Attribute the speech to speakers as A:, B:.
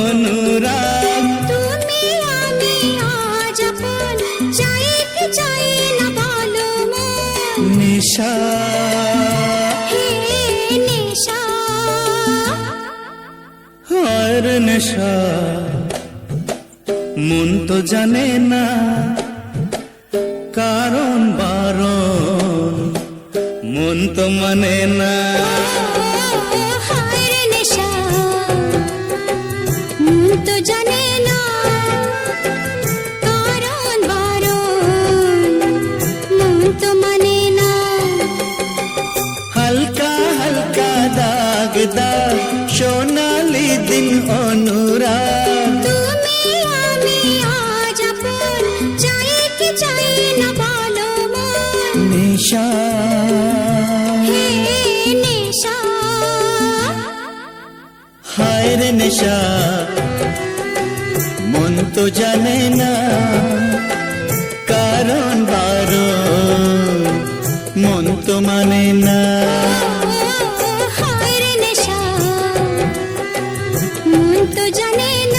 A: অনুরাগ।
B: তুমি আমি আজ আপন, চাই কি চাই না বলো মন।
A: নেশা
B: হে নেশা,
A: আর নেশা, মন তো জানে না কারণ বারণ, মন তো মানে না।
B: হায় রে নেশা, মন তো জানে না কারণ বারণ, মন তো মানে না।
A: হালকা হালকা দাগ দাগ সোনালি দিন অনুরাগ।
B: তুমি আমি আজ আপন, চাই কি চাই না বলো মন।
A: নেশা
B: হে নেশা,
A: হায় রে নেশা, মন তো জানে না কারণ বারণ, মন তো মানে না।
B: হায় রে নেশা, মন তো জানে না।